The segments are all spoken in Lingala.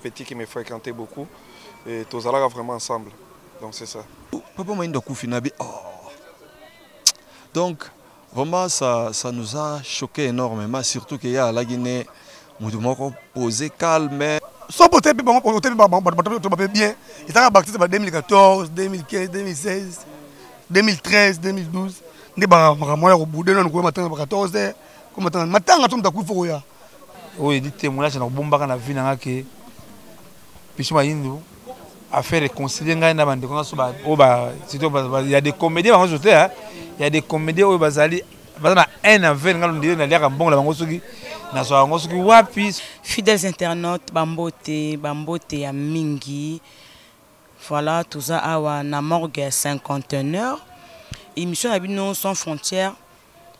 petit qui me fréquentait beaucoup. Et tous allons vraiment ensemble. Donc c'est ça. Papa Maindo Koufinabi. Oh. Donc, vraiment, ça nous a choqué énormément, surtout qu'il y a à la Guinée, nous devons poser calme. Son côté bien. Il s'est bâti en 2014, 2015, 2016, 2013, 2012. Il au bout de l'an, il matin 14 heures. Matin, oui, dit témoignage dans bomba dans la vie dans que Pichou Maindo a fait réconcilier ngana bande ko so ba o ba surtout il y a des comédiens on joue hein il y a des comédiens au bazali bazana un avec ngalo ndire na liaka mbongo la bango soki na so bango soki wapi fidèles internautes bambote ya mingi voilà tout ça awa na morgue 51h émission Abino sans frontières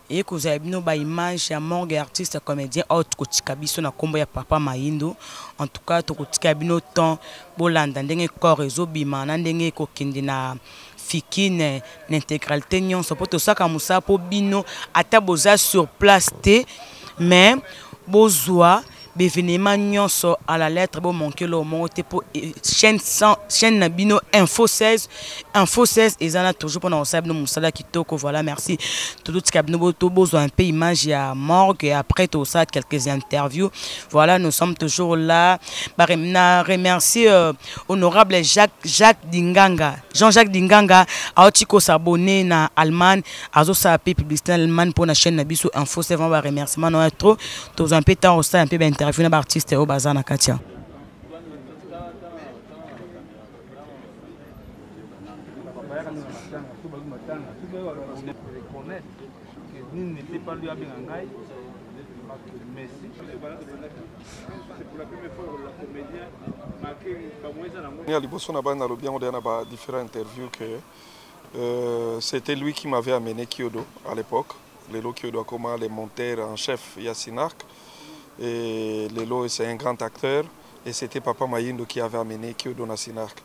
et que vous avez vu nos images à morgue artiste comédien autre Kotikabiso na kombo ya Papa Maindo en tout cas to Kotikabino temps bolanda ndenge corps réseau bima na ndenge ko kindi na fikine l'intégralité nyon so poto saka musa po bino ata boza sur place té mais bozwa bévénement nyonso à la lettre bo manquer le monté pour chaîne nabino info 16 ezana toujours pendant ça no musala kitoko voilà merci tout cabino boto besoin un peu image ya morgue et après tout ça quelques interviews voilà nous sommes toujours là baremna remercier honorable Jean-Jacques Dinganga a otiko s'abonner na Allemagne azo sa publicité Allemagne pour la chaîne nabiso info 7 va remerciement no trop tous un peu temps ça un peu interview na artiste au bazana Katia. Différentes interviews que c'était lui qui m'avait amené Kyodo à l'époque. Lelo Kyodo comme les monteurs en chef Yasinark. Et Lelo c'est un grand acteur et c'était Papa Maindo qui avait amené Kyodo na Sinark.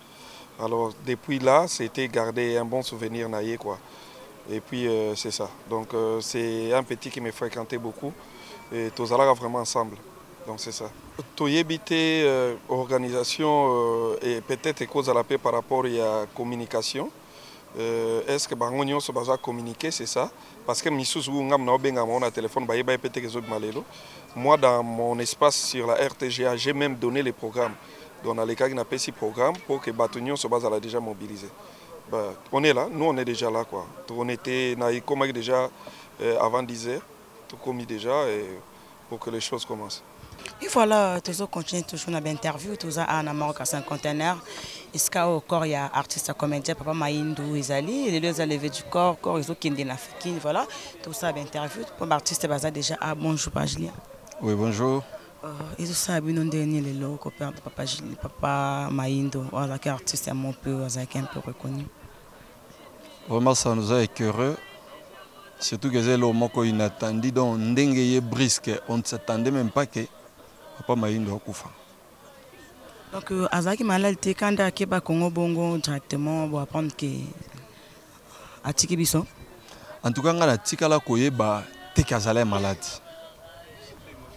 Alors depuis là, c'était garder un bon souvenir naïe quoi. Et puis c'est ça. Donc c'est un petit qui me fréquentait beaucoup et tous allons vraiment ensemble. Donc c'est ça. Toyébité organisation et peut-être cause à la paix par rapport à la communication. Est-ce que Bangonio se base à communiquer, c'est ça? Parce que moi, dans mon espace sur la RTGA, j'ai même donné les programmes. Donc, dans les cas qui n'a pas ces programmes pour que Batonion se base à la déjà mobilisé. Bah, on est là, nous on est déjà là quoi. On était comme déjà avant 10 heures, tout commis déjà et pour que les choses commencent. Et voilà, toujours continue toujours dans l'interview, tout ça à Maroc à 50 est-ce qu'au corps il y a artiste comédien Papa Maindo Izali, les deux levé du corps ils ont qui na fikine voilà, tout ça l'interview pour artiste baza déjà à bonjour Julien. Oui, bonjour. Et tout ça bien dernier les lots copain Papa Maindo, voilà qui artiste un peu reconnu. Vraiment ça nous a écœuré. Surtout que c'est le mot inattendu donc ndenge brisque, on ne s'attendait même pas que Papa Maindo akufa. Donc azaki malal te kanda ke ba Congo bongo directement pour apprendre que atiki biso. En tout cas ngana tikala koyeba te kazala malade.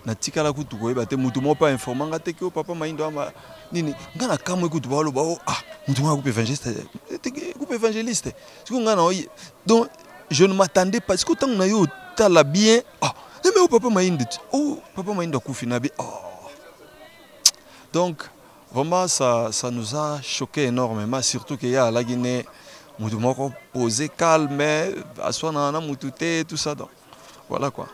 Na tikala kutu koyeba te mutu mo pas informant ngate ke Papa Maindo ama nini ngana kamwe kutu ba loba ah mutu ngana coupe évangéliste. Siku ngana oyi donc je ne m'attendais pas parce que tant na yo tala bien ah mais Papa Maindo Papa Maindo akufinabi oh. Donc vraiment, ça nous a choqué énormément, surtout qu'il y a à la Guinée, nous devons poser calme, asseoir tout ça. Donc, voilà quoi.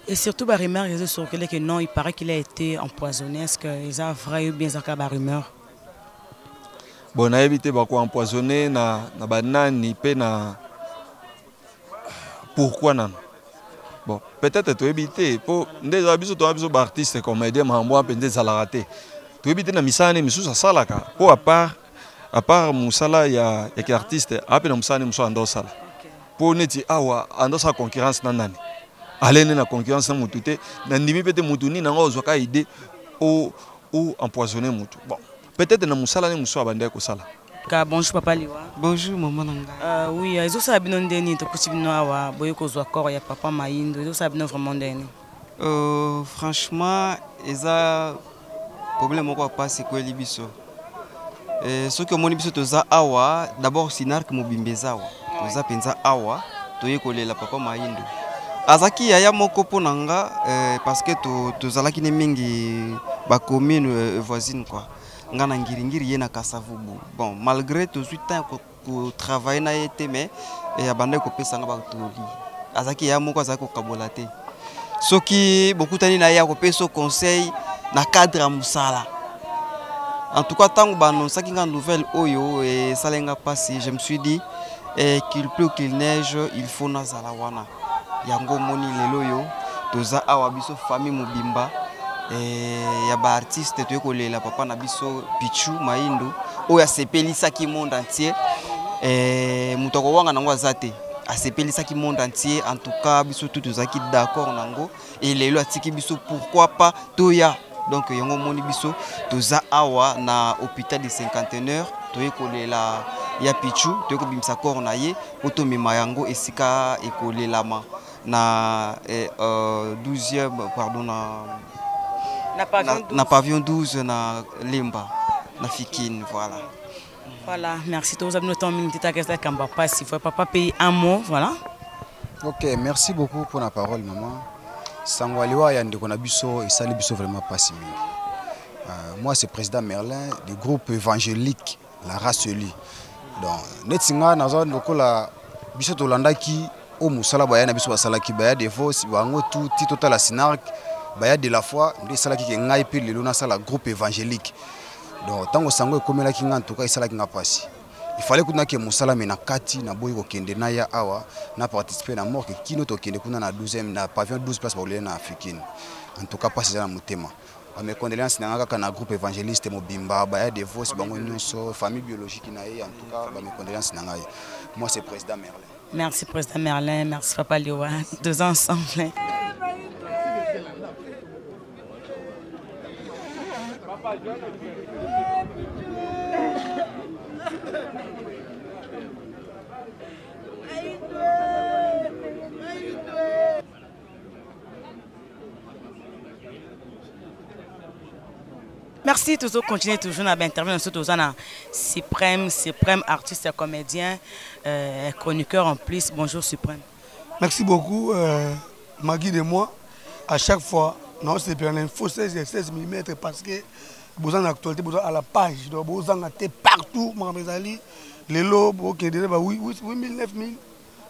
Et surtout, la rumeur réseaux sociaux que non, il paraît qu'il a été empoisonné. Est-ce qu'ils ont vrai ou bien ça la rumeur? Bon, on a évité de empoisonner na banane, na pourquoi non? Bon, peut-être tu éviter pour des habits artistes comédiens, mais moi, peut-être ça l'a raté. Tu éviter na misane misusa salaka pour à part musala ya artiste après na musane muso ando sala pour neti awa ando sa concurrence na nani alene na concurrence na mutute na ndimi pete mutuni na ngozo ka idée ou empoisonner mutu bon peut-être na musala ni muso abande ko sala. Bonjour Papa Liwa. Bonjour maman nanga. Oui, ils ont sabino ndeni to kutibino awa boye ko zo corps ya Papa Maindo ils ont sabino vraiment ndeni. Franchement, problème moko passe ko libiso. Ce que mon biso toza awa d'abord Sinark mobimbezawa. Toza penza awa toye kolela papa Mayindo. Azaki yaya moko ponanga parce que tozalaki ne mingi ba commune voisine quoi. Ngana ngiringiri yena Kasavubu. Bon, malgré tout suite temps ko travailler na été mais et abandé ko pesa nga ba toli. Azaki yaya moko azaki ko kabolate. Soki beaucoup tani na ya ko peso conseil na cadre à musala. En tout cas, tant que ça qui est une nouvelle oyo et ça l'a passé, je me suis dit qu'il pleut ou qu'il neige, il faut nazalawana. Yango moni lelo yo, toza awa biso famille mobimba et ya ba artiste to ko la papa na biso Pichu Mayindo oyo asepelisa ki monde entier mutoko wanga nango azate asepelisa ki monde entier. En tout cas, biso tout tozaki d'accord nango et lelo atiki biso pourquoi pas toya. Donc yango moni biso toza awa na hôpital de cinquantenaire toye kolela ya Pichu toye ko bimisa corps na ye otomema yango esika ekolelama na 12e pardon na pavillon 12 na Lemba na Fikine voilà. Voilà, merci tous amis notre minute ta qu'est-ce qu'on va passer faut papa payer un mot voilà. OK, merci beaucoup pour la parole maman. Sangwaliwa ya ndeko na biso et sali biso vraiment pas si moi c'est président Merlin du groupe évangélique La Race Unie. Donc netinga nazo ndokola biso to landaki o musala baya na biso basalaki baya de force bango tout total la Sinark baya de la foi ndi salaki ke ngai pe lelo na sala groupe évangélique. Donc tango sango ekomela ki nga en tout cas salaki nga pasi. Il fallait que nous musala mena kati na boy ko kende na ya awa na participer na mort que kino to kende kuna na 12e na pavillon 12 place pour na Africaine. En tout cas pas c'est dans motema. Mes condoléances na ngaka na groupe évangéliste mobimba ba ya divorce bango nyonso famille biologique na ye en tout cas mes condoléances na ngai. Moi c'est président Merlin. Merci président Merlin, merci papa Léoua, deux ensemble. Merci, toujours continuer toujours à intervenir sur tous Suprême artiste et comédien, chroniqueur en plus. Bonjour Suprême. Merci beaucoup Magui de moi. À chaque fois, non c'est bien l'info 16 mm parce que besoin d'actualité, besoin à la page, donc besoin d'être partout. Mamezali, les lots, ok, 8000, 9000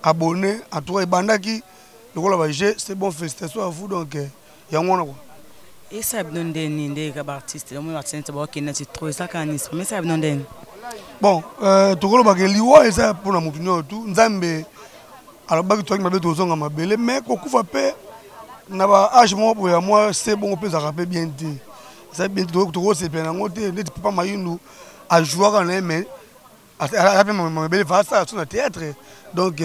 abonnés. En tout cas, Bandaki, c'est bon félicitations à vous donc il y a un et ça donne des nids artistes le monde artiste qui n'est trop ça quand mais ça donne des bon tout le monde liwa et ça pour la mutunyo tout nzambe alors baki toi mabe tozonga mabele mais kokufa pe na ba âge mo ya moi c'est bon on peut ça rappeler bien dit ça bien tout c'est bien ngoté ne papa Mayindo a joué quand même mais à mabele va ça sur le théâtre donc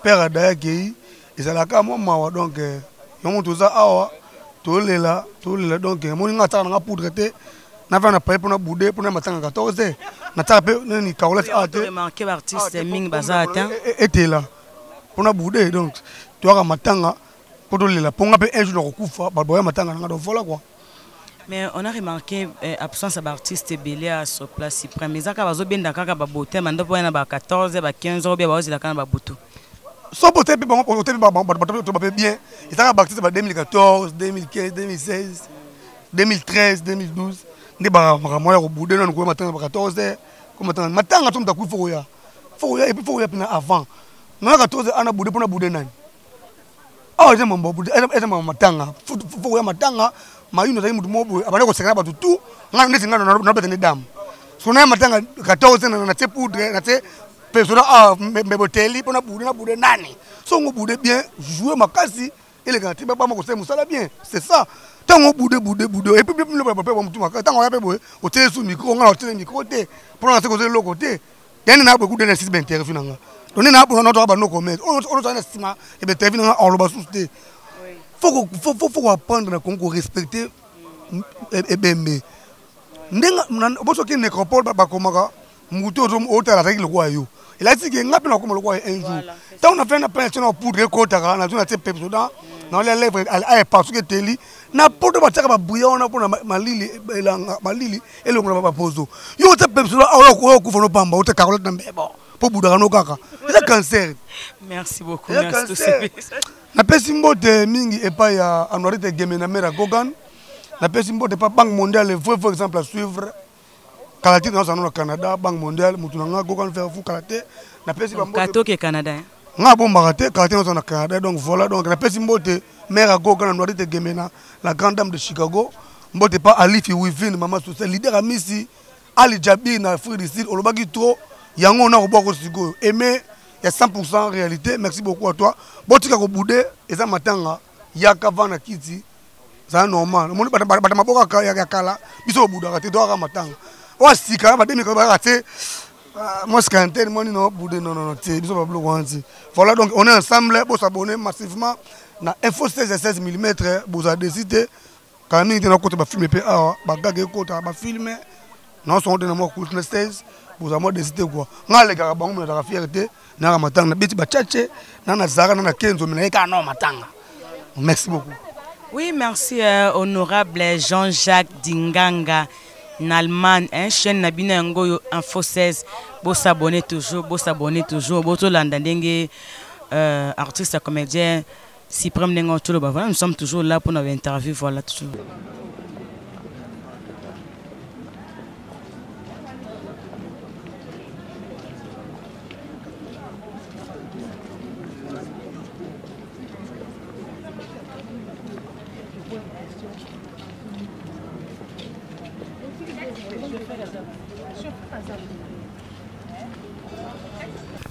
père Adaya qui et ça la ka moi donc yomo toza awa tolela donc mon ngata na poudre te na va na paye pour na bouder pour na matanga 14 na tape ni kaolette ate remarqué artiste ming bazata était là pour na bouder donc tu as matanga pour tolela pour nga pe un jour kokufa ba boya matanga nga do voilà quoi. Mais on a remarqué absence d'artistes belé à sur place Suprême mais ça ka bazo benda kaka ba boté mando pour na ba 14 ba 15 ou bien ba ozila kana ba butu. So peut-être bien. Il a bâti en 2014, 2015, 2016, 2013, 2012. Nous avons au bout de 14 maintenant, faut et puis faut avant. Nous avons 14 ans boudé pour boudé nan. Ah, j'ai mon boudé, j'ai mon matanga. Faut matanga, ma une de mobo, abana ko sekana ba tout. Nga ndeti nga na betene dam. So na matanga 14 na te poudre, na te personne a mais boteli pour na boudé nani. So on boudé bien, jouer makasi et les gars, tu peux pas me conseiller ça bien. C'est ça. Tant on boudé et puis le papa on tout makasi. Tant on a pas au télé sous micro, on a au télé micro côté pour lancer côté l'autre côté. Il y a beaucoup de nécessité d'interview nanga. On est là pour notre abano commettre. On a estima et ben interview nanga on le bas sous-té. Faut apprendre à qu'on respecter et ben mais ndenga boso ki nécropole ba komaka muto zo hôtel avec le roi yo. Il a dit que ngapi na comme le roi un jour. Tant on a fait une opération pour récolter na zone de pepsoda dans les lèvres elle parce que teli na poto ba tsaka ba bouya on a pour malili et le ngona ba pozo yo te pepso o ku fono pamba o te karola na mbebo pour bouda no kaka c'est cancer. Merci beaucoup, merci tout ça. Na pesi mbote mingi et pas ya anorite gemena mera gogan na pesi mbote pas banque mondiale faut exemple à suivre kalaté dans au Canada banque mondiale mutunanga gogan faire fou kalaté na pesi ba mbote kato ke Canada nga bon kalaté dans au Canada donc voilà donc na pesi mbote mera gogan anorite gemena la grande dame de Chicago mbote pas Alifi Wivin maman social leader amisi Ali Jabi na Afrique du Sud olobaki trop yango na ko boko sigo aimer. Il y a 100% réalité. Merci beaucoup à toi. Botika ko boudé eza matanga yaka vana kiti. Ça normal. Mon bata maboka ya kala biso bouda ka te do ka matanga. O sika ba demi ko ba te moi scanter moi non boudé non te biso ba bloko anti. Voilà donc on est ensemble pour s'abonner massivement na info 16 mm vous a décidé quand même de côté ba filmer pa ba gage côté ba filmer non sont de moi cool 16 vous a moi décidé quoi. Ngale ka ba ngom na fierté. Merci beaucoup. Oui, merci honorable Jean-Jacques Dinganga Nalman, chaîne Nabina Ngoyo Info 16. Vous s'abonnez toujours, vous l'entendez artiste comédien Cyprien Nengo Tcholoba. Voilà, nous sommes toujours là pour notre interview, voilà toujours.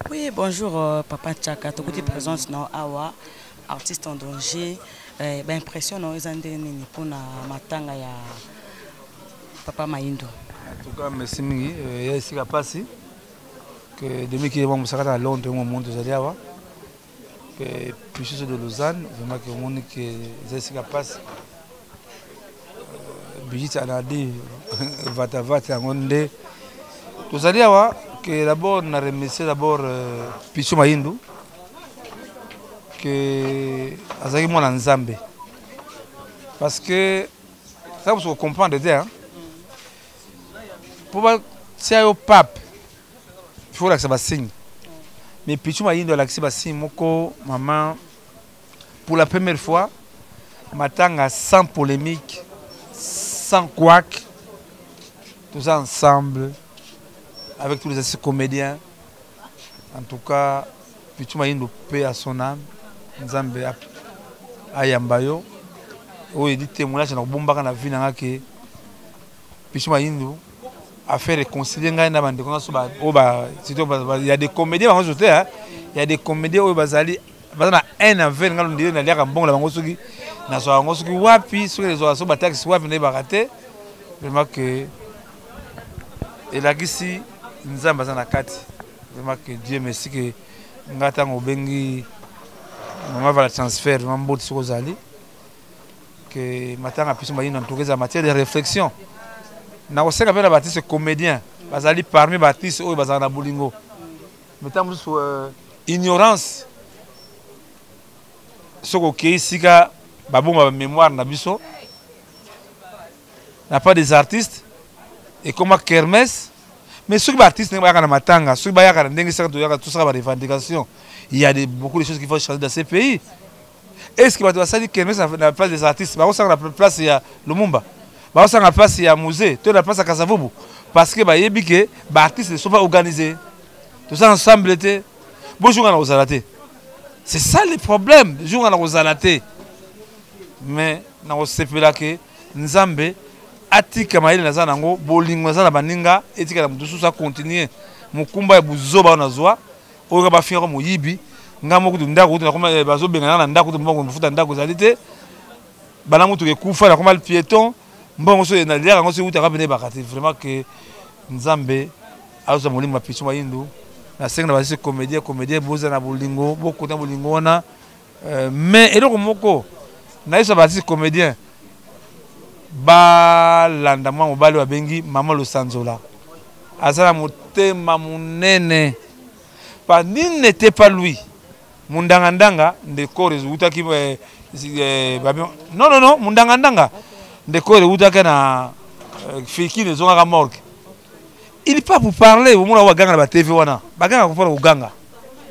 Oui, bonjour Papa Tchaka, tu es présent dans Awa, artiste en danger. Impression dans les années pour la matanga ya Papa Mayindo. En tout cas, merci mingi. Il y a ici passé que depuis qu'il y a un massacre à Londres, au moment de Awa, que puis ceux de Lausanne, vraiment que monde que il y a ici passé. Brigitte Anadi, Vata Monde. Tous Awa. Que d'abord, on a remercié d'abord Pichou Mayindo, que Azaki Mwana Nzambe. Parce que, ça vous comprendre, pour si au pape, il faut que ça signe. Mais Pichou Mayindo a ça signe, moko, maman, pour la première fois, matanga sans polémique, sans couac, tous ensemble. Avec tous les comédiens, en tout cas, Pichou Mayindo paix à son âme, Nzambe Ayambayo, où il dit témoignage dans le bomba dans la vie dans que Pichou Mayindo a fait réconcilier il y a des comédiens il y a des comédiens où bazali bazana un avec ngalo ndire na liaka mbongo la bango soki na so bango soki wapi soki les oiseaux bataxi wapi ne baraté vraiment que et là ici Nzamba za na kati vraiment que Dieu merci que ngata ngobengi mama va la transfert mambo tsoko zali que matanga Pichou Mayindo en tout cas en matière de réflexion na oseka pena batiste comédien bazali parmi batiste oyo bazana na bolingo mettons sur ignorance soko ke sika babonga mémoire na biso n'a pas des artistes et comme kermesse. Mais ceux qui sont artistes, ceux qui sont tout ça, revendication. Il y a beaucoup de choses qu'il faut changer dans ces pays. Est-ce que ça dit que la place des artistes, la place il y a Lumumba, la place il y a musée, la place à Kasavubu, parce que les artistes ne sont pas organisés. Tout ça ensemble était. Bonjour à Rosalaté. C'est ça le problème. Bonjour à Rosalaté. Mais dans ce pays là que Nzambe atika maile naza nango bolingo naza na baninga etika na mutusu sa continuer mukumba buzoba na zwa oyo ba firo moyibi ngamo kutu ndako kutu na koma bazo bengana na ndako kutu mbongo mfuta ndako zalite bana mutu ke kufa na koma le piéton mbongo so na lia ngo so uta ka bene bakati vraiment que Nzambe azo molimo Pichou Mayindo na senga ba comédien boza na bolingo boko na bolingo na mais eloko moko na iso ba comédien ba landama mobali wa bengi Mama Losanzola azala motema munene pas ni n'était pas lui mundanga ndanga ndeko résultat qui non, Mundanga. Ndeko le Oudaka na Fiki ne zonga morgue. Il n'est pas pour parler au moment où Ganga la TV wana. Baganga pour parler au Ganga.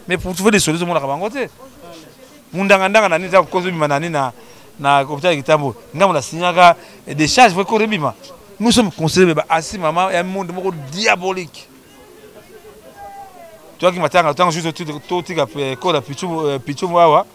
Mais pour trouver des solutions au moment où Mundanga na ni za kozo bimanani na hôpital Kitambo. Ngam na signaka des charges pour korebima. Nous sommes considérés assis maman un monde diabolique. Tu vois qui m'attend tant juste tout tika ko la pichu wawa.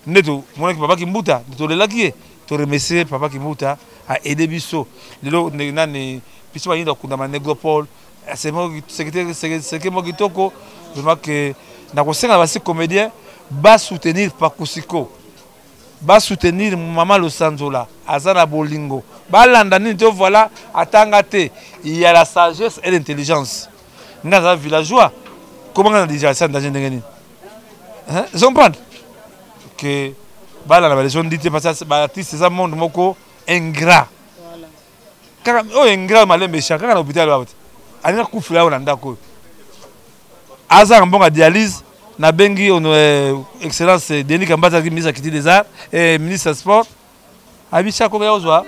Neto mon papa Kimbuta, to le lakié. To remercier papa Kimbuta a aidé biso. Lelo nani pichu ba yinda kunda Négropole. C'est moi c'est moi kitoko vraiment que na kosenga basi comédien ba soutenir Pakusiko. Ba soutenir maman Losanzola, Azana Bolingo. Ba landani to voilà atangate. Il y a la sagesse et l'intelligence. Ngaza villageois. Comment on a déjà ça dans une hein? Ils comprennent que bah la version dit parce que l'artiste c'est un monde moko ingrat. Quand ingrat malin méchant quand à l'hôpital là. Ani na kufula on anda ko. Aza mbonga dialyse na bengi on excellence Denis Kambata qui ministre activité des arts et ministre sport. Abicha ko yaozwa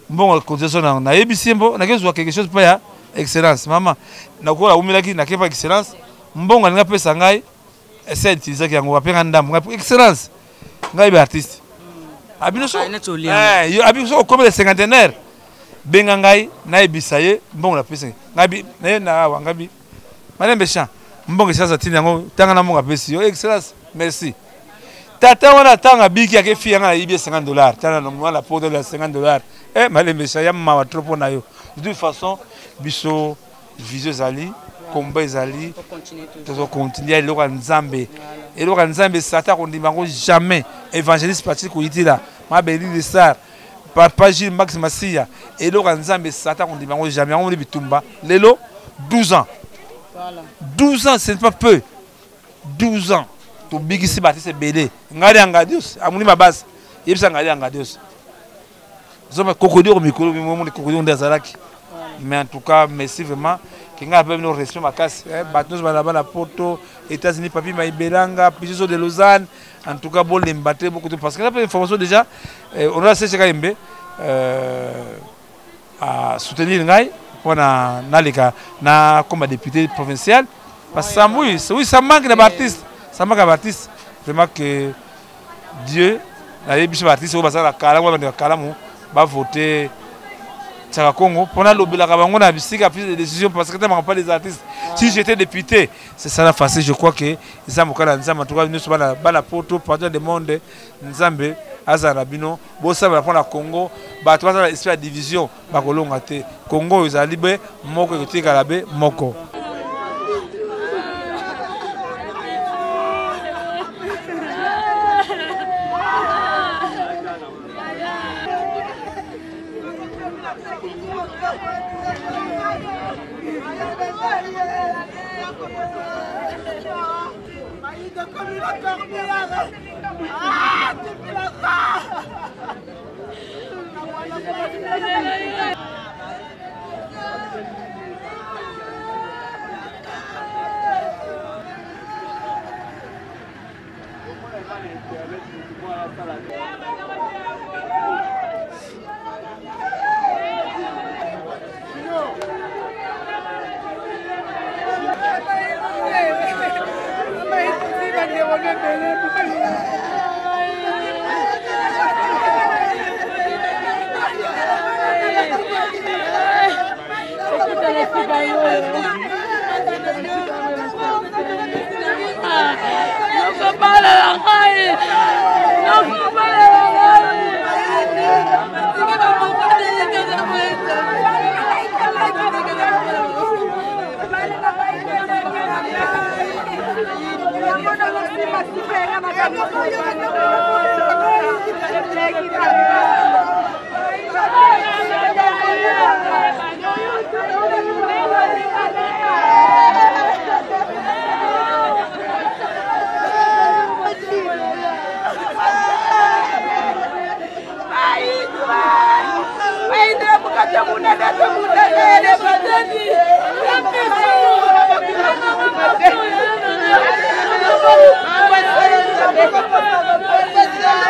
mbonga concession na ebisimbo na kezwa quelque chose pas ya excellence maman. Na ko la umilaki na kepa excellence. Mbongo nga pesa ngai essayer d'utiliser ki yango apenga ndam excellence ngai be artiste abinoso abiso comme le cinquantenaire benga ngai na ebisaye mbongo na pesa ngai na wangabi malembe champ mbongo sasa tini yango tanga na mbongo pesa yo excellence merci tata wana tanga biki yake fi yanga ibi $50 tana na mwana pour de $50 malembe champ ya mawa trop na yo de toute façon biso visio zali combat ezali to continuer eloko nzambe sata ko ndimbango jamais évangéliste Patrick Koitila mabeli de star papa Gilles Max Masia eloko nzambe sata ko ndimbango jamais on bitumba lelo 12 ans voilà 12 ans c'est pas peu 12 ans to bigisi batise belé ngari angadios amuni mabasi yebisa ngari angadios zoma kokodio mikolo mimo kokodio ndazalaki mais en tout cas merci vraiment kinga a nos respect makasi batnos balaba la Porto États-Unis papi maibelanga piso de Lausanne en tout cas bon l'embattre beaucoup de parce que la information déjà on a cherché kaimbe à soutenir ngai pour nalika na comme député provincial parce que ça oui ça manque d'artistes vraiment que Dieu na yebiso artiste au basala kalamu va voter Tchaka Congo pour la lobby la bango na bisika prise de décision parce que tu m'as pas les artistes. Si j'étais député, c'est ça la facile. Je crois que Nzambe en tout cas nous sommes la Porto partout du monde Nzambe azarabino bosa ba prendre la Congo ba tu vas la espèce de division ba kolonga te Congo ezalibe moko kotika labe moko.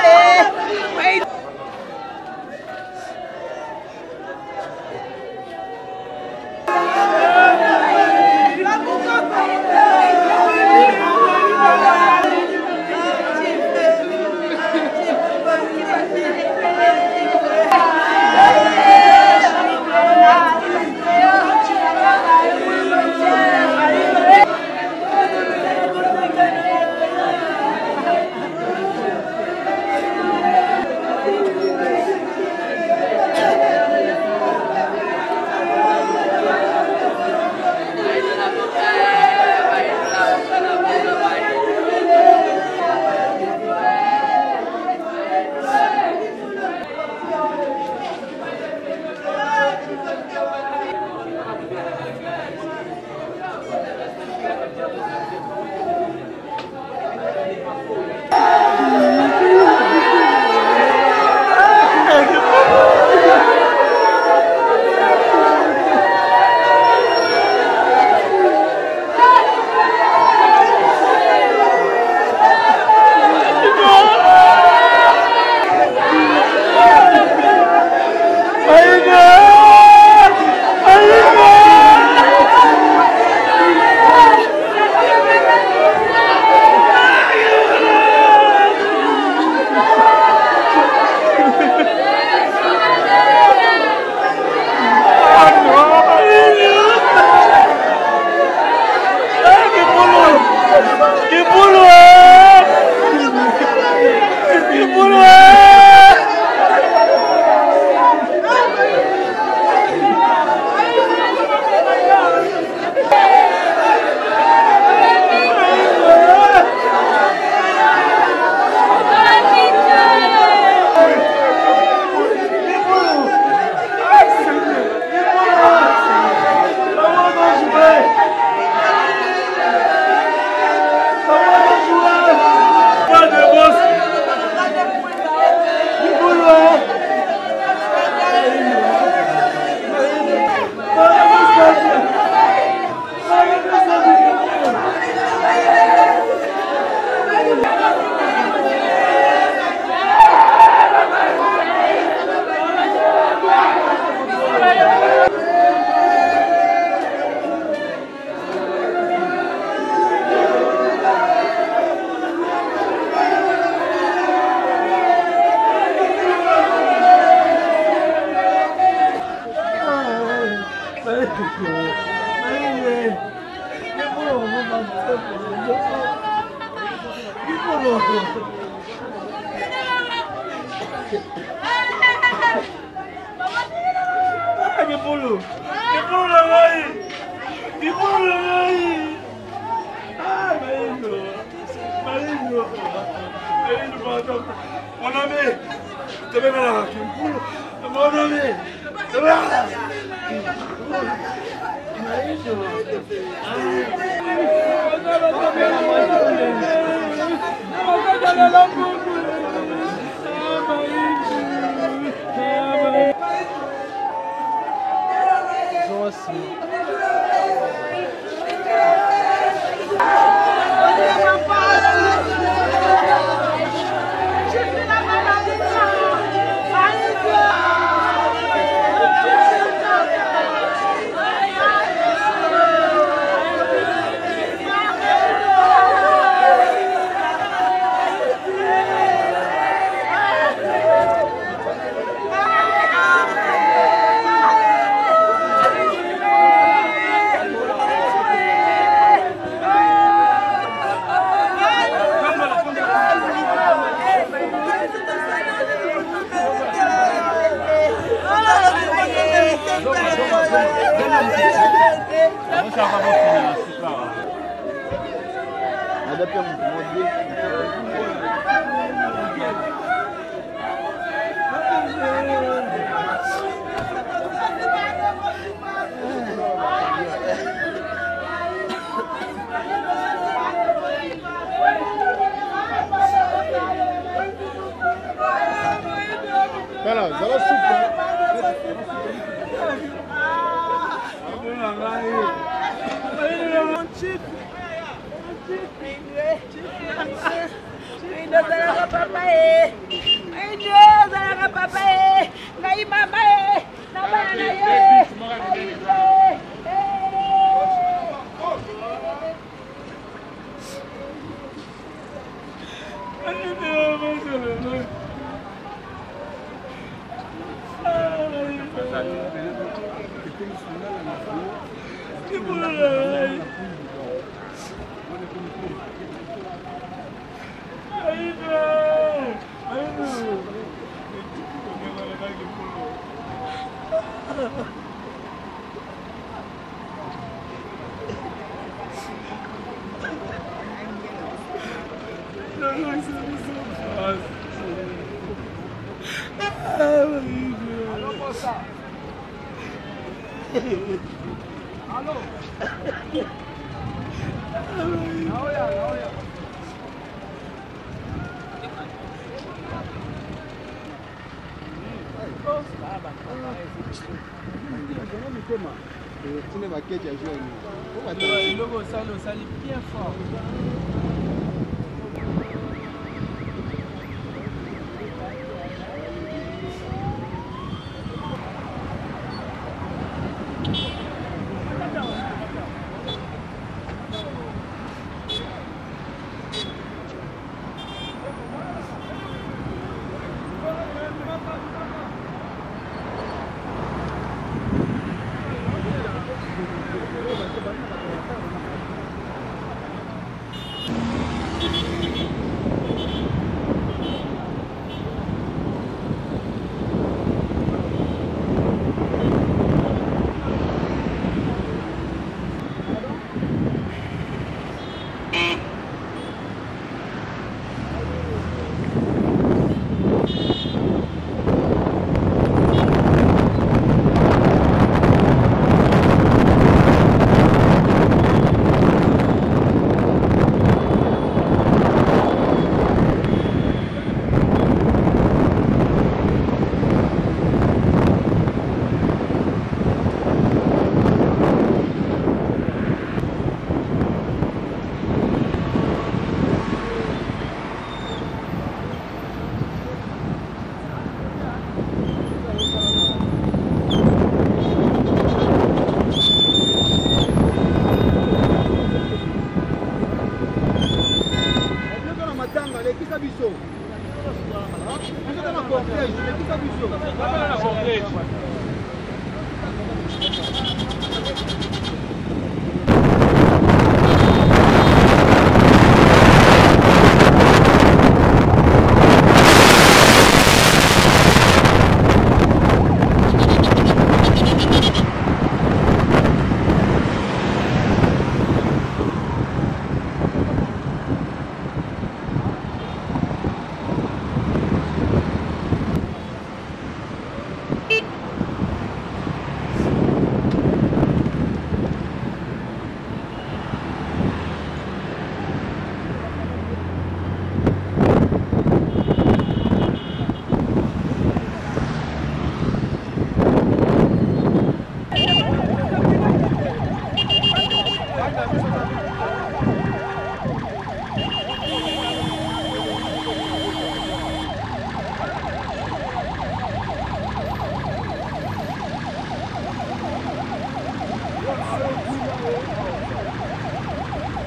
Hey!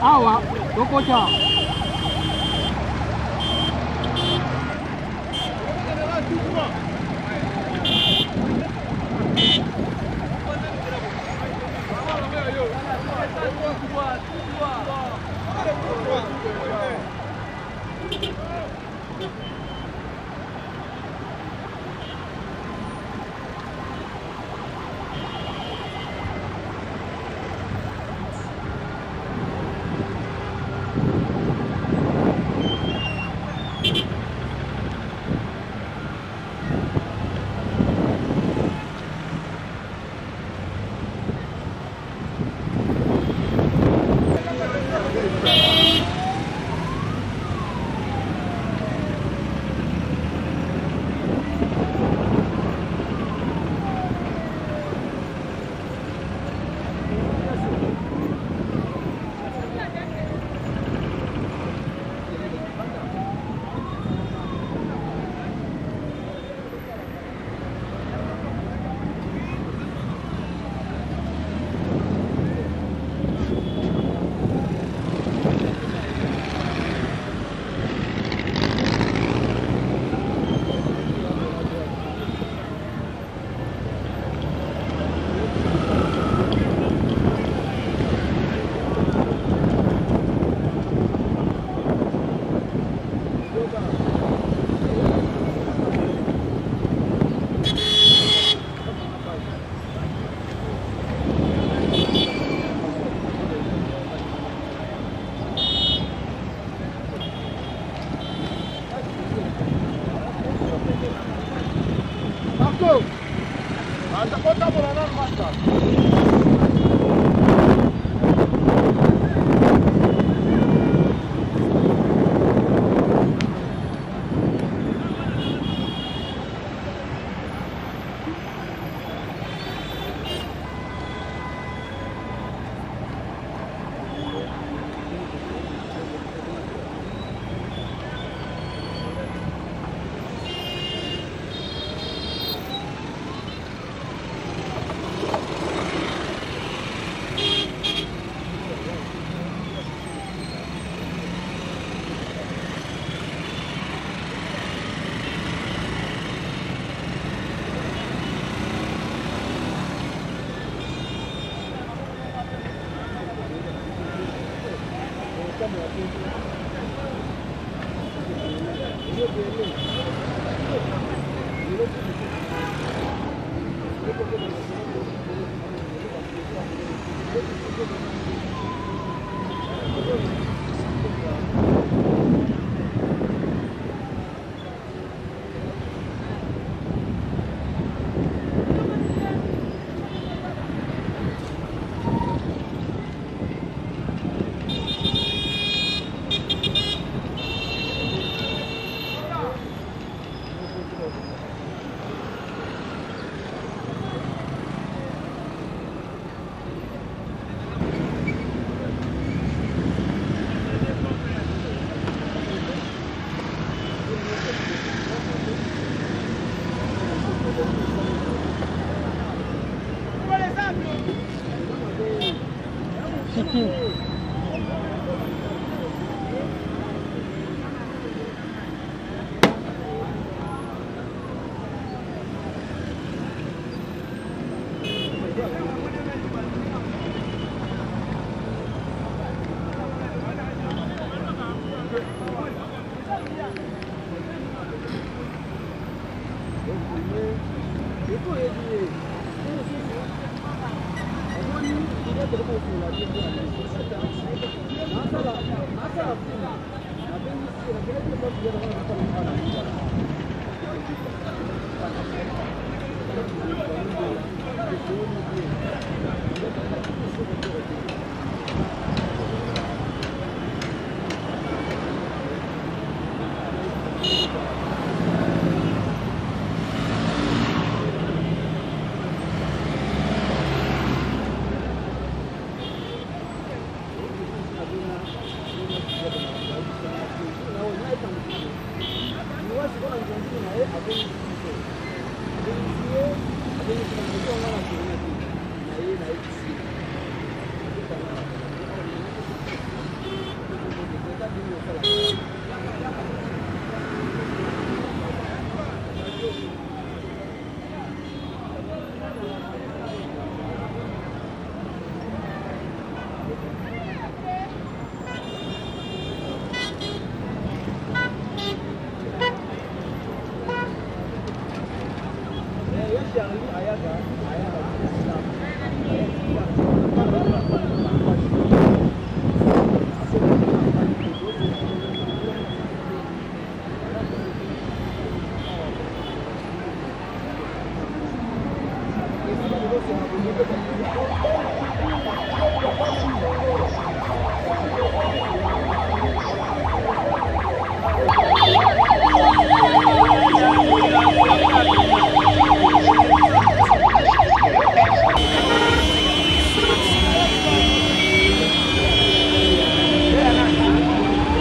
Awa, Dokocha.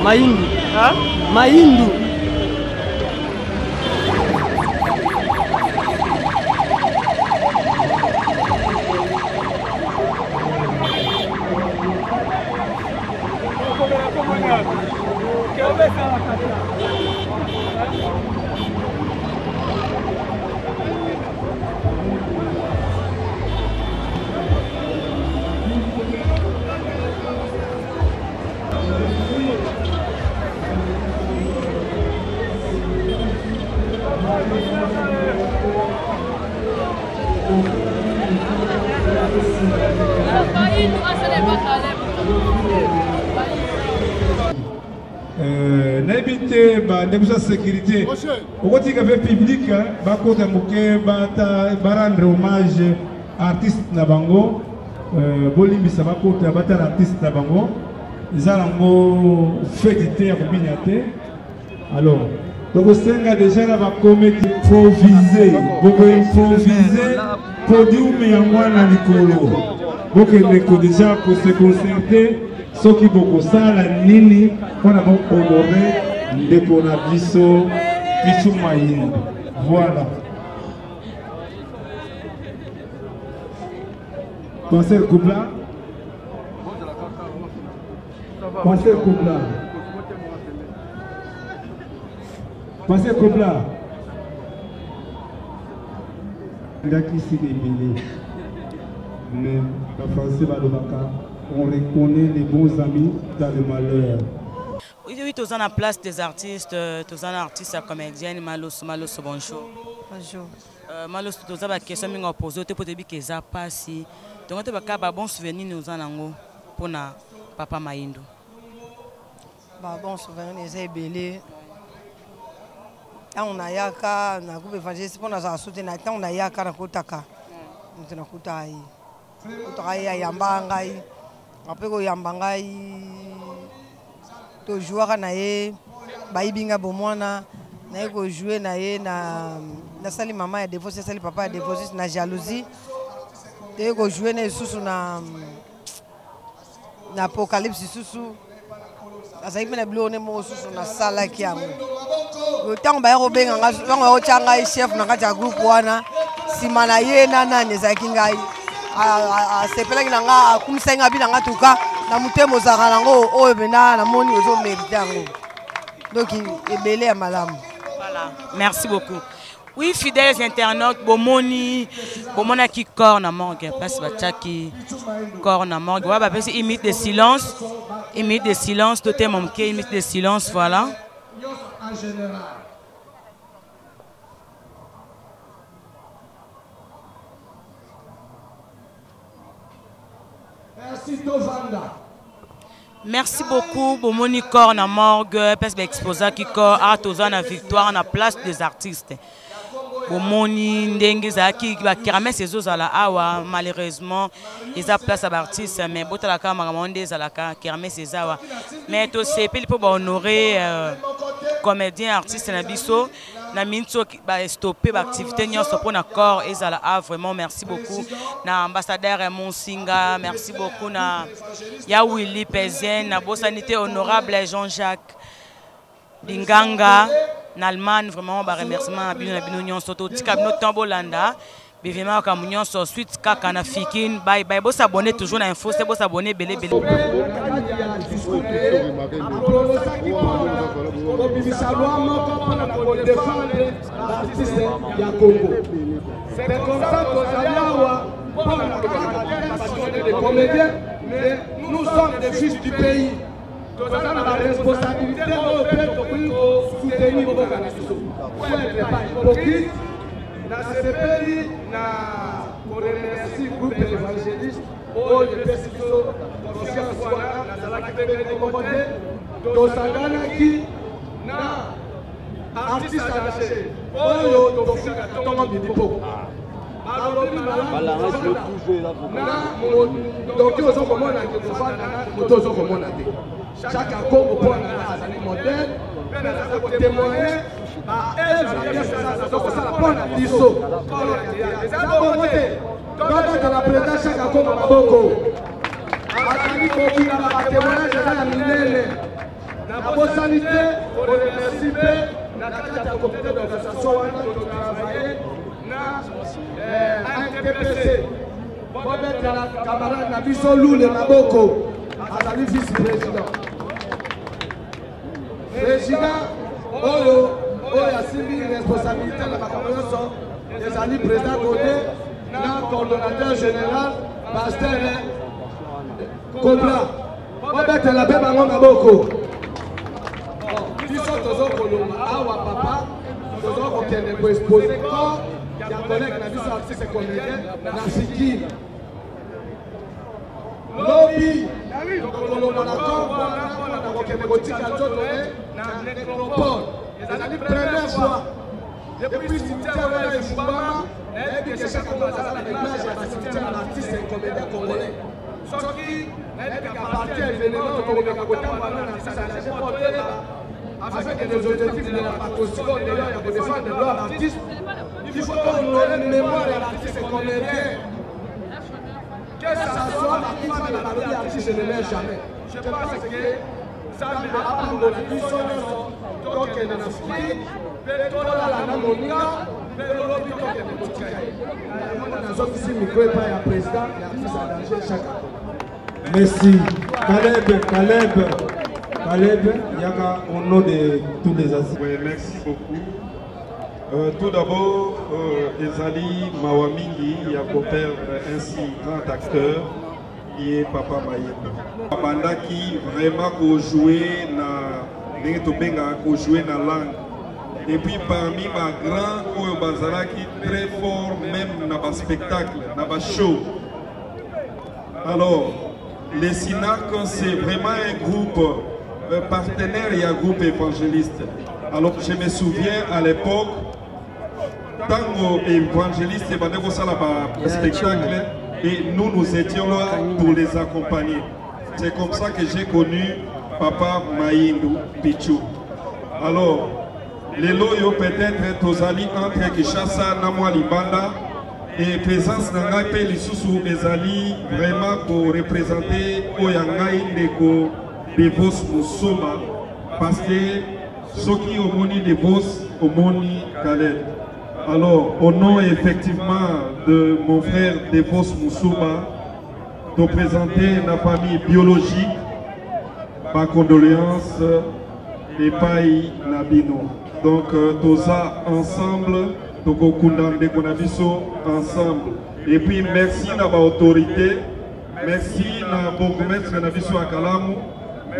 Maindu. Hein? Maindu. N'habitez pas de sécurité. Au côté café public, bah côté mouké, bah rendre hommage à artiste Nabango. Bolimbi ça va côté bah artiste Nabango. Zalango fait du terre bignaté. Alors, donc c'est déjà là va commettre improviser, beaucoup improviser pour dire mais en moi na Nicolo. Beaucoup déjà pour se concerter. Ce qui beaucoup ça la nini on a honoré de Konabiso Pichumaïn. Voilà. Pensez le couple là. Pensez le couple là. Pensez le couple là. Ici des milliers. Mais la France va le vaca. On reconnaît les bons amis dans le malheur. Oui, oui, tous en la place des artistes, tous en artistes comédiens, Malos, bonjour. Bonjour. Malos, tous en question mingo opposé, tu peux te dire que ça passe. Donc tu vas avoir bon souvenir nous en ango pour na papa Maindu. Bah bon souvenir les ébélés. On a yaka na groupe évangéliste pour nous soutenir. On a yaka na kotaka. On a kotai. Kotai yambangai. Après ko yambangai. To jouer na ye baibinga bomwana na ko jouer na ye na sali maman ya dévotion sali papa ya dévotion na jalousie te ko jouer na susu na apocalypse susu azaki na bilo ne mo susu na sala ki yango tango ba ko benga nga o changa chef na kati ya groupe wana sima na ye na nani ezaki ngai a sepelaki na nga kumsenga bi na nga tuka na mutemo zaka nango oyo bena na moni ozo mériter yango donc ebele ya malamu. Voilà, merci beaucoup. Oui, fidèles internautes, Bomoni qui corps na morgue, parce que corps na morgue. Ouais, parce qu'il imite de silence, tout est manqué, imite de silence, voilà. En général. Merci Tovanda. Merci beaucoup, Bomoni corps na morgue, parce que l'exposant qui corps a toza na victoire na place des artistes. Bomoni ndenge zaki ba kirame ces eaux à la awa malheureusement ils a place à l'artiste mais botala ka magamonde zalaka kirame ces awa mais to CP pour honorer comédien artiste na biso na minto ba stopper ba activité nyonso pour na corps et à la vraiment merci beaucoup na ambassadeur Monsinga merci beaucoup na ya Willy Pezien na bosanité honorable Jean-Jacques Dinganga en Allemagne, vraiment, un remerciement à Bino Soto, Tikabino Tambolanda, Bivima Kamunion, sur suite Kakana Fikin, bye bye, vous s'abonnez toujours à l'info, c'est vous s'abonner, belé. C'est comme ça mais nous sommes des fils du pays. Nous avons la responsabilité de soutenir vos organisations. Vous n'êtes pas hypocrite. Dans ce pays, on remercie le groupe évangéliste. Oh, le président, conscience, voilà, la Salaki de Mokote, Dosangana qui, artiste attaché. Oh, Dofika, Tonga Bidipo. Alors, chaque accord pour un modèle, témoigner, la présidence chaque accord à Boko. La sanité, pour remercier, la communauté d'organisation, ANTPC, camarade Nabiso Loule Maboko, à la vice-président. Président, Oyo a subi une responsabilité dans la communauté des amis président Godé, le coordonnateur général, pasteur Cobra. On va mettre la paix dans Maboko. Qui sont tous autres Colomba, Awa Papa, tous autres qui ont exposé corps. Il y a un collègue qui a vu ça aussi, c'est comédien, Nasiki. Lobby, on a encore des boutiques à Tchotone, dans la nécropole. C'est la première fois. Depuis le cimetière de Fubama, et puis que chaque fois, la image de la cimetière de l'artiste et comédien congolais. Ce qui appartient à l'événement de afin que les objectifs de la patrocition de défendre leur artiste, il faut qu'on ait une mémoire de l'artiste comédien. Que ça soit la femme de la parodie artiste, je ne l'ai jamais. Je pense que ça me apprend de la puissance, donc elle en a fui, mais tout la namonia, mais le lobby donc elle est toute caille. Dans un petit micro, il y a un président, l'artiste a danger chaque année. Merci. Caleb, Yaka, au nom de tous les assistants. Oui, merci beaucoup. Tout d'abord, Ezali Mawamingi, il y a père ainsi grand acteur, qui est Papa Mayemba. Banda qui vraiment jouer na langue. Et puis parmi les grands Oyo Banzala qui est très fort même dans le spectacle, dans le show. Alors, les SINAC, c'est vraiment un groupe partenaire et un groupe évangéliste. Alors je me souviens à l'époque, tant évangéliste et spectacle, et nous étions là pour les accompagner. C'est comme ça que j'ai connu Papa Mayindou Pichou. Alors, les loyaux peut-être Tozali entre Kishasa, Namwa Libanda, et présence d'Angaï Pelissousou Ezali vraiment pour représenter Oyangaï Ndeko de Vos Moussoma parce que ceux qui ont moni de Vos ont moni Khaled. Alors, au nom effectivement de mon frère de Vos Moussoma, de présenter la famille biologique, ma condoléance et Paï Nabino. Donc, tous ça ensemble, Toko Kundande Konabiso ensemble. Et puis merci à l'autorité, merci à Bourgmestre Nabiso Akalamu,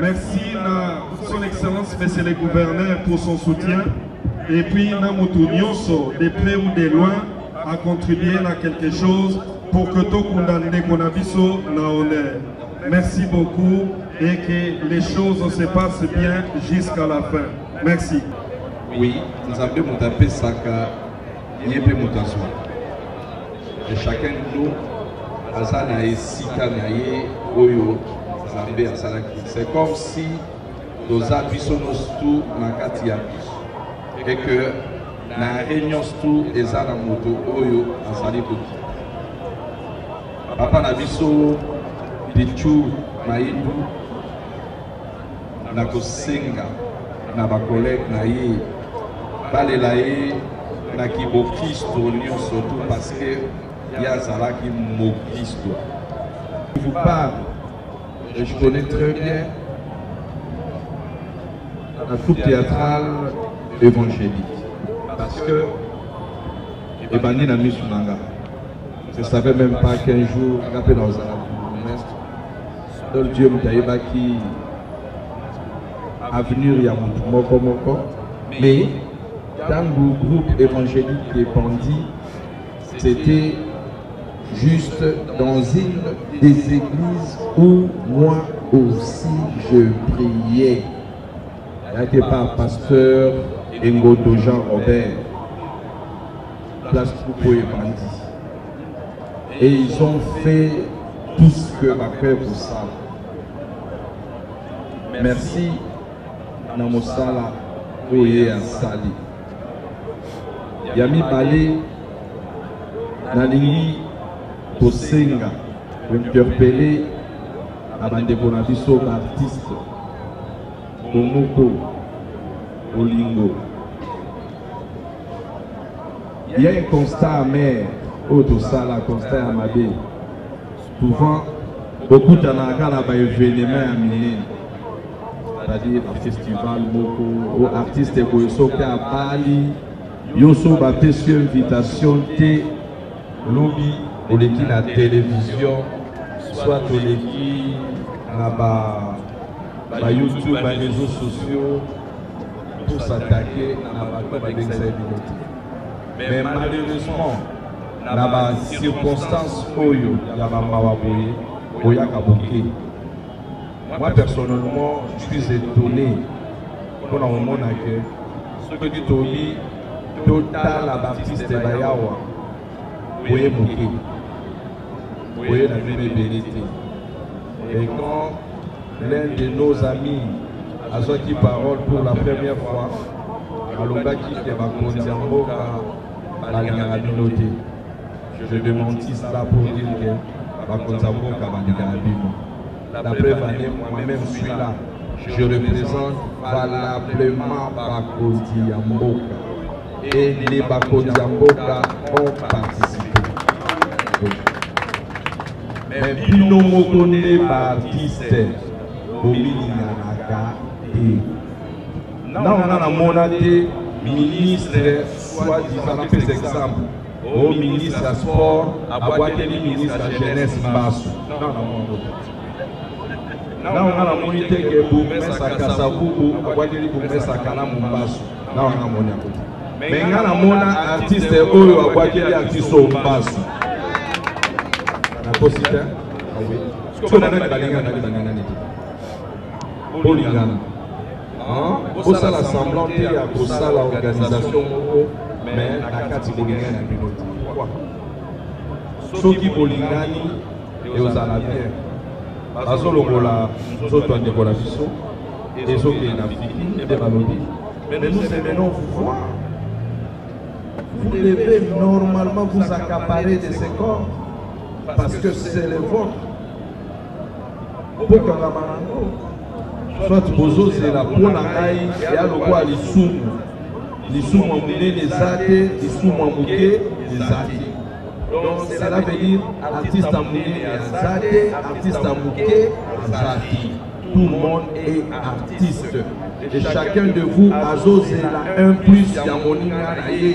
merci à son Excellence Monsieur le Gouverneur pour son soutien. Et puis à Moutounioso, de près ou de loin, à contribuer à quelque chose pour que Toko Kundande Konabiso na honneur. Merci beaucoup et que les choses se passent bien jusqu'à la fin. Merci. Oui, nous avons tapé Saka, Yépe Moutaswa. Et chacun de nous, Azana et Sika Naye, Oyo, Zambé, Azalaki. C'est comme si nos appuis sont tous dans la et que la réunion tout est à la moto, Oyo, Azalaki. Papa Nabiso, Pichu, Maïdou, Nakosenga, Nabakolek, Naye, Balelaye, Nakibo Christo, surtout parce que il y a Zalaki Mo Christo. Je vous parle, et je connais très bien la troupe théâtrale évangélique. Parce que, Ebani n'a mis sur Nanga. Je ne savais même pas qu'un jour, il y avait dans un Dieu Mtaïba qui avenir il y a Moko Moko, mais dans le groupe évangélique des bandits, c'était juste dans une des églises où moi aussi je priais. Il n'y avait pas pasteur Engodo Jean Robert, place pour les bandits. Et ils ont fait tout ce que ma peur vous savez. Merci Namosala Oye Sali. Yami Balé Nalingi Kosenga interpellé à Bandebonabiso artiste Omoko Olingo. Il y a un constat amer au Sala, constat Amabé. Souvent, beaucoup d'anakana va événement à Mine. C'est-à-dire le festival Moko, aux artistes qui à Bali, Yoso Baté sur invitation T, lobby, ou l'équipe à la télévision, soit au l'équipe à YouTube, à les réseaux sociaux, pour s'attaquer à la mais malheureusement, dans les circonstances où il y a moi personnellement, je suis étonné pour le moment que ce que tu as dit, total la baptiste de Bayawa, vous voyez moqué, vous voyez la vénébilité. Et quand l'un de nos amis a sorti parole pour la première fois, je démentis cela pour dire que la preuve année, moi-même je suis là. Je représente valablement Bakodi Yamboka. Et les Bakodi Yamboka ont participé. Mais puis nous reconnaissons l'artiste Bomini Nanaka et non, on a monté ministre, soit-disant, on fait exemple, au ministre à sport, à Boaké, ministre à jeunesse, Mbassou. Non, on a monté que Boumès à Kassaboubou, à Boaké, Boumès à Kana, Mbassou. Non, on a monté. Mais on a monté artiste, à Boaké, artiste, Mbassou. On a posé, oui. Ce qu'on a dit, pour ça, l'Assemblée pour ça, l'organisation, mais la catégorie ceux qui bolingani et aux Arabiens. Parce que nous sommes des collaborations et ceux qui sont des maladies. Mais nous aimons vous voir. Vous devez normalement vous accaparer de ces corps parce que c'est le vôtre. Pour que soit Bozo c'est la Ponaï et à l'eau à l'Issoum. L'Issoum a mené les athées, l'Issoum a mouqué les athées. Donc cela veut dire artiste a mené les athées, artiste a mouqué les athées. Tout le monde est artiste. Et chacun de vous a osé la 1 plus Yamonina Naye.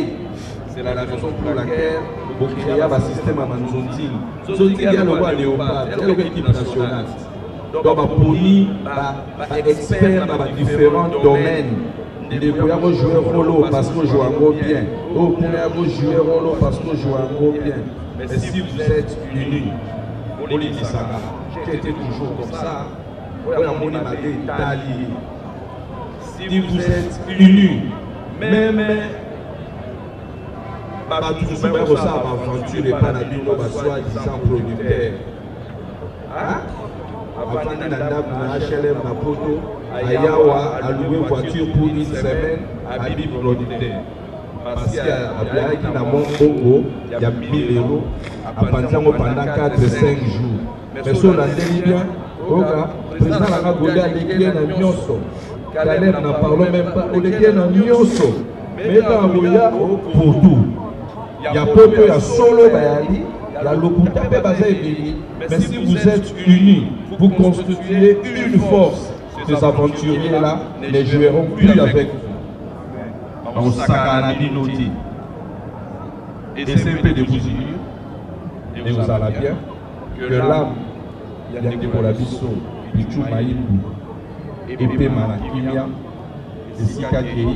C'est la raison pour laquelle vous créez un système à Manzonting. Manzonting est le roi léopard, c'est l'équipe nationale. Donc, pour nous, experts dans différents domaines. Vous pouvez jouer un rôle parce que je joue un gros bien. Vous pouvez jouer un rôle parce que je joue un gros bien. Mais si vous êtes unis, Bolivie Sanga, qui était toujours comme ça, si vous êtes unis, même tout ça aventure et pas la vie, soi-disant producteur. Avant de la HLM à Poto, à Yawa, à louer une voiture pour une semaine, à Bibi producteur. Parce qu'il y a qui n'a mon Congo, il y a 1000 euros, à Pantango pendant 4-5 jours. Mais si on a dit bien, le président a regardé à l'église à Nyoso. Caleb n'en parlons même pas, on est à Nyoso. Mais dans Roya, pour tout. Il y a Poto, il y a Solo, il y a Lokuta, mais si vous êtes unis, vous constituez une force. Ces aventuriers-là ne joueront plus avec vous. On s'accorde noti. Et c'est un peu de vous dire, et vous allez bien, que l'âme, il y a des Bolabiso, Pichou Maïbou, Épée Manakimia, et Sikakei.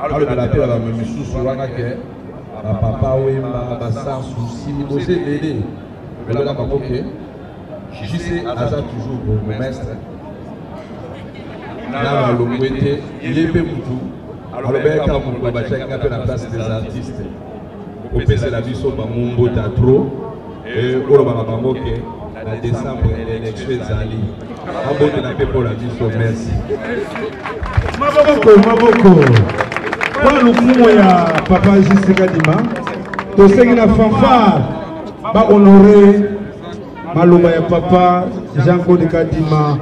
Alors que la paix va me mettre sur la guerre. Papa Wemba, Bassar, Souci, Mosé Bélé. Mais là, ok. Je sais, Aza toujours pour mestre. Là, le Mouété, il est Pémoutou. Alors, ben, quand on va checker un peu la place des artistes, au PC la vie sur Bamumbo Tatro, et au Bamambo, la décembre, l'élection est allée. En bon, on a fait pour la vie sur merci. Maboko. Kwa lukumu ya papa J.C. Kadima, tosengi na fanfare ba honoré maloba ya papa Jean-Claude Kadima